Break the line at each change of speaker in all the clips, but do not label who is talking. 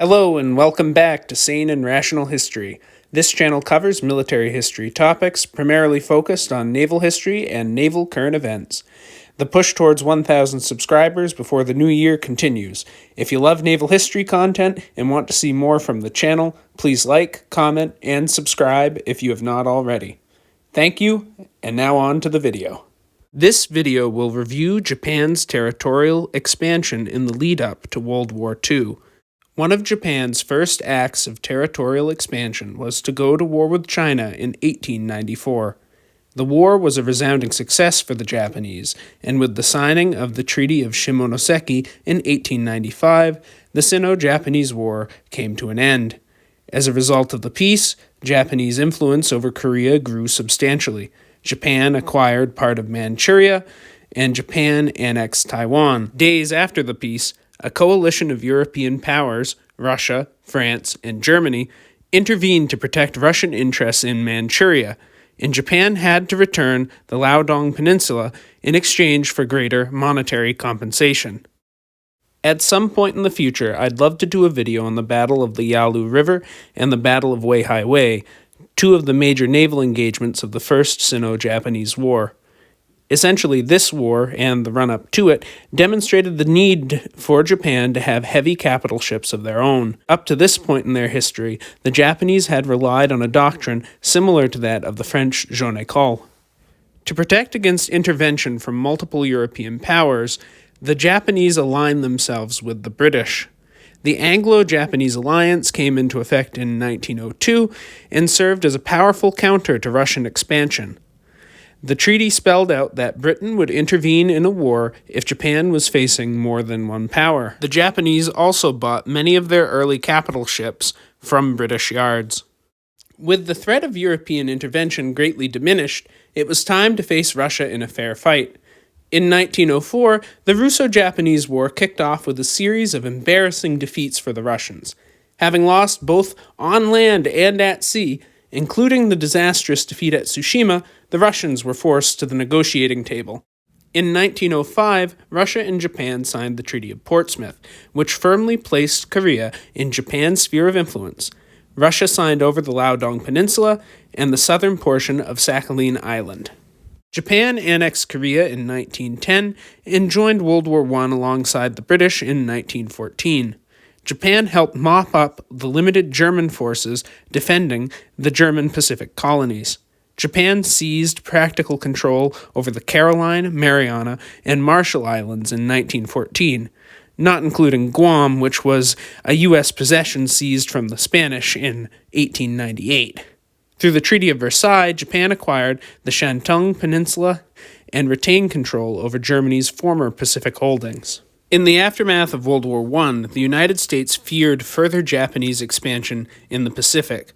Hello and welcome back to Sane and Rational History. This channel covers military history topics primarily focused on naval history and naval current events. The push towards 1,000 subscribers before the new year continues. If you love naval history content and want to see more from the channel, please like, comment, and subscribe if you have not already. Thank you, and now on to the video. This video will review Japan's territorial expansion in the lead-up to World War II. One of Japan's first acts of territorial expansion was to go to war with China in 1894. The war was a resounding success for the Japanese, and with the signing of the Treaty of Shimonoseki in 1895, the Sino-Japanese War came to an end. As a result of the peace, Japanese influence over Korea grew substantially. Japan acquired part of Manchuria, and Japan annexed Taiwan. Days after the peace, a coalition of European powers, Russia, France, and Germany, intervened to protect Russian interests in Manchuria, and Japan had to return the Liaodong Peninsula in exchange for greater monetary compensation. At some point in the future, I'd love to do a video on the Battle of the Yalu River and the Battle of Weihai Wei, two of the major naval engagements of the First Sino-Japanese War. Essentially, this war, and the run-up to it, demonstrated the need for Japan to have heavy capital ships of their own. Up to this point in their history, the Japanese had relied on a doctrine similar to that of the French Jeune École. To protect against intervention from multiple European powers, the Japanese aligned themselves with the British. The Anglo-Japanese alliance came into effect in 1902 and served as a powerful counter to Russian expansion. The treaty spelled out that Britain would intervene in a war if Japan was facing more than one power. The Japanese also bought many of their early capital ships from British yards. With the threat of European intervention greatly diminished, it was time to face Russia in a fair fight. In 1904, the Russo-Japanese War kicked off with a series of embarrassing defeats for the Russians. Having lost both on land and at sea, including the disastrous defeat at Tsushima, the Russians were forced to the negotiating table. In 1905, Russia and Japan signed the Treaty of Portsmouth, which firmly placed Korea in Japan's sphere of influence. Russia signed over the Liaodong Peninsula and the southern portion of Sakhalin Island. Japan annexed Korea in 1910 and joined World War I alongside the British in 1914. Japan helped mop up the limited German forces defending the German Pacific colonies. Japan seized practical control over the Caroline, Mariana, and Marshall Islands in 1914, not including Guam, which was a U.S. possession seized from the Spanish in 1898. Through the Treaty of Versailles, Japan acquired the Shantung Peninsula and retained control over Germany's former Pacific holdings. In the aftermath of World War I, the United States feared further Japanese expansion in the Pacific.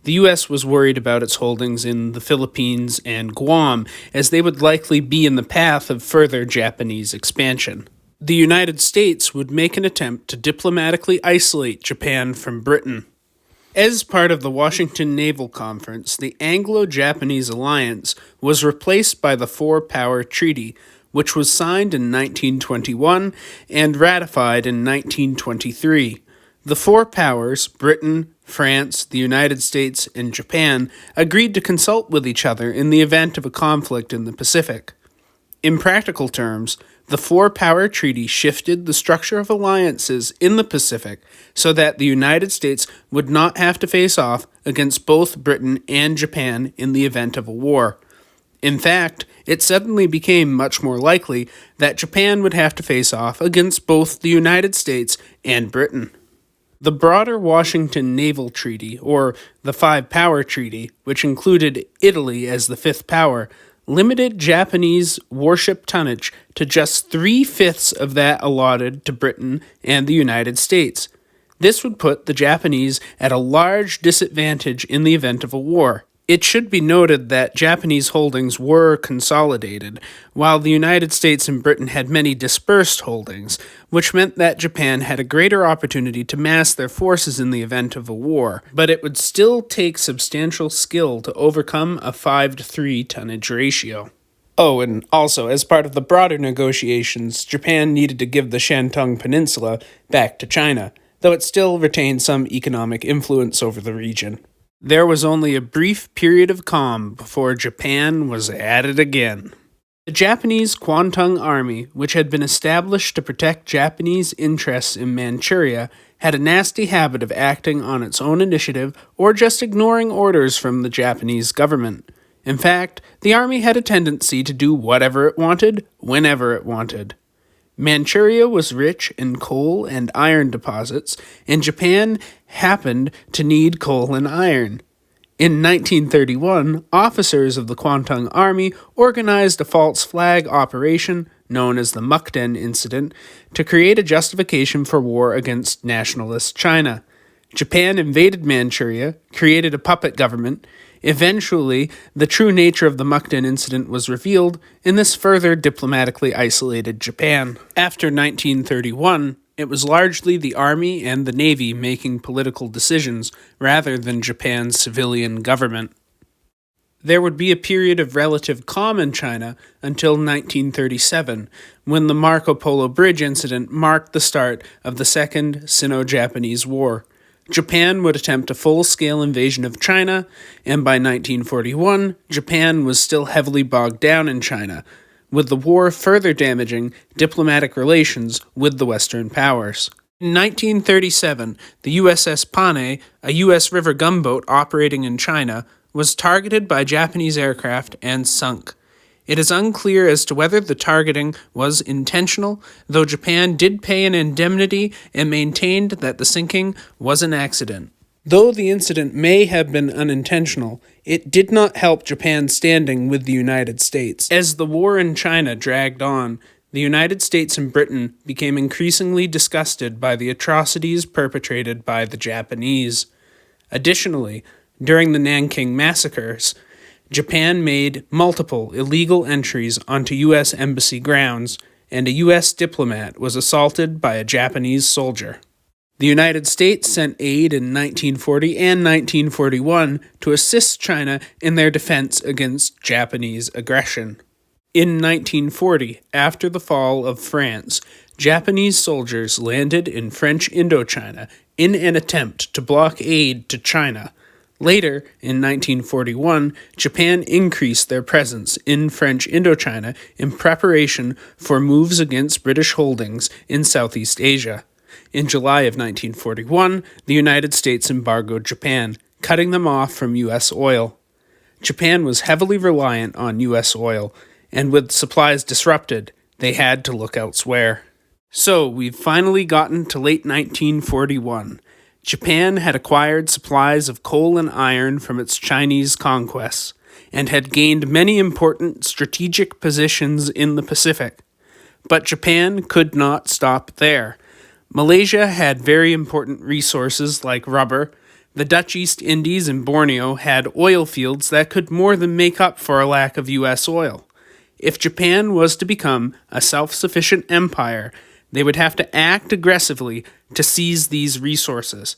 The U.S. was worried about its holdings in the Philippines and Guam, as they would likely be in the path of further Japanese expansion. The United States would make an attempt to diplomatically isolate Japan from Britain. As part of the Washington Naval Conference, the Anglo-Japanese alliance was replaced by the Four-Power Treaty, which was signed in 1921 and ratified in 1923. The four powers, Britain, France, the United States, and Japan, agreed to consult with each other in the event of a conflict in the Pacific. In practical terms, the Four-Power Treaty shifted the structure of alliances in the Pacific so that the United States would not have to face off against both Britain and Japan in the event of a war. In fact, it suddenly became much more likely that Japan would have to face off against both the United States and Britain. The broader Washington Naval Treaty, or the Five-Power Treaty, which included Italy as the fifth power, limited Japanese warship tonnage to just 3/5 of that allotted to Britain and the United States. This would put the Japanese at a large disadvantage in the event of a war. It should be noted that Japanese holdings were consolidated, while the United States and Britain had many dispersed holdings, which meant that Japan had a greater opportunity to mass their forces in the event of a war, but it would still take substantial skill to overcome a 5-to-3 tonnage ratio. Oh, and also, as part of the broader negotiations, Japan needed to give the Shantung Peninsula back to China. though it still retained some economic influence over the region. There was only a brief period of calm before Japan was at it again. The Japanese Kwantung Army, which had been established to protect Japanese interests in Manchuria, had a nasty habit of acting on its own initiative or just ignoring orders from the Japanese government. In fact, the army had a tendency to do whatever it wanted, whenever it wanted. Manchuria was rich in coal and iron deposits, and Japan happened to need coal and iron. In 1931, officers of the Kwantung Army organized a false flag operation, known as the Mukden Incident, to create a justification for war against nationalist China. Japan invaded Manchuria, created a puppet government. Eventually, the true nature of the Mukden Incident was revealed, and this further diplomatically isolated Japan. After 1931, it was largely the Army and the Navy making political decisions, rather than Japan's civilian government. There would be a period of relative calm in China until 1937, when the Marco Polo Bridge incident marked the start of the Second Sino-Japanese War. Japan would attempt a full-scale invasion of China, and by 1941, Japan was still heavily bogged down in China, with the war further damaging diplomatic relations with the Western powers. In 1937, the USS Panay, a U.S. river gunboat operating in China, was targeted by Japanese aircraft and sunk. It is unclear as to whether the targeting was intentional, though Japan did pay an indemnity and maintained that the sinking was an accident. Though the incident may have been unintentional, it did not help Japan's standing with the United States. As the war in China dragged on, the United States and Britain became increasingly disgusted by the atrocities perpetrated by the Japanese. Additionally, during the Nanking massacres, Japan made multiple illegal entries onto U.S. embassy grounds, and a U.S. diplomat was assaulted by a Japanese soldier. The United States sent aid in 1940 and 1941 to assist China in their defense against Japanese aggression. In 1940, after the fall of France, Japanese soldiers landed in French Indochina in an attempt to block aid to China. Later, in 1941, Japan increased their presence in French Indochina in preparation for moves against British holdings in Southeast Asia. In July of 1941, the United States embargoed Japan, cutting them off from U.S. oil. Japan was heavily reliant on U.S. oil, and with supplies disrupted, they had to look elsewhere. So, we've finally gotten to late 1941. Japan had acquired supplies of coal and iron from its Chinese conquests, and had gained many important strategic positions in the Pacific. But Japan could not stop there. Malaysia had very important resources like rubber. The Dutch East Indies and Borneo had oil fields that could more than make up for a lack of U.S. oil. If Japan was to become a self-sufficient empire, they would have to act aggressively to seize these resources.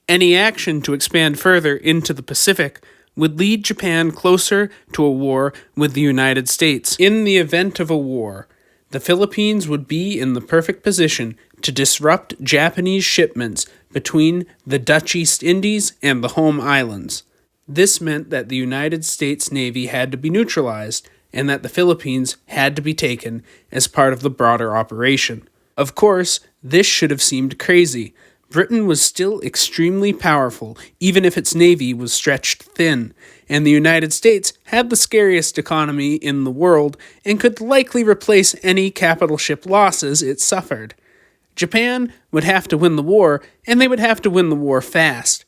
Any action to expand further into the Pacific would lead Japan closer to a war with the United States. In the event of a war, the Philippines would be in the perfect position to disrupt Japanese shipments between the Dutch East Indies and the home islands. This meant that the United States Navy had to be neutralized, and that the Philippines had to be taken as part of the broader operation. Of course, this should have seemed crazy. Britain was still extremely powerful, even if its navy was stretched thin, and the United States had the scariest economy in the world and could likely replace any capital ship losses it suffered. Japan would have to win the war, and they would have to win the war fast.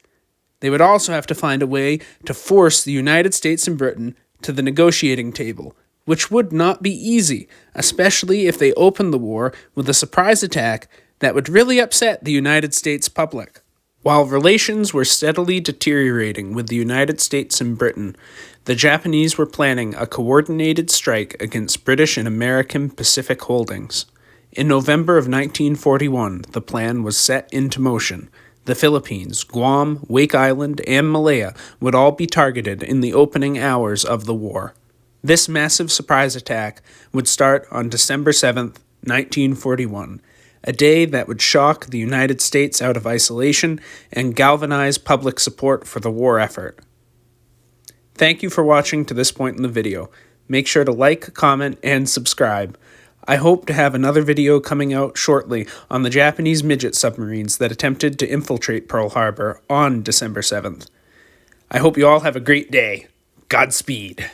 They would also have to find a way to force the United States and Britain to the negotiating table, which would not be easy, especially if they opened the war with a surprise attack that would really upset the United States public. While relations were steadily deteriorating with the United States and Britain, the Japanese were planning a coordinated strike against British and American Pacific holdings. In November of 1941, the plan was set into motion. The Philippines, Guam, Wake Island, and Malaya would all be targeted in the opening hours of the war. This massive surprise attack would start on December 7, 1941. a day that would shock the United States out of isolation and galvanize public support for the war effort. Thank you for watching to this point in the video. Make sure to like, comment, and subscribe. I hope to have another video coming out shortly on the Japanese midget submarines that attempted to infiltrate Pearl Harbor on December 7th. I hope you all have a great day. Godspeed.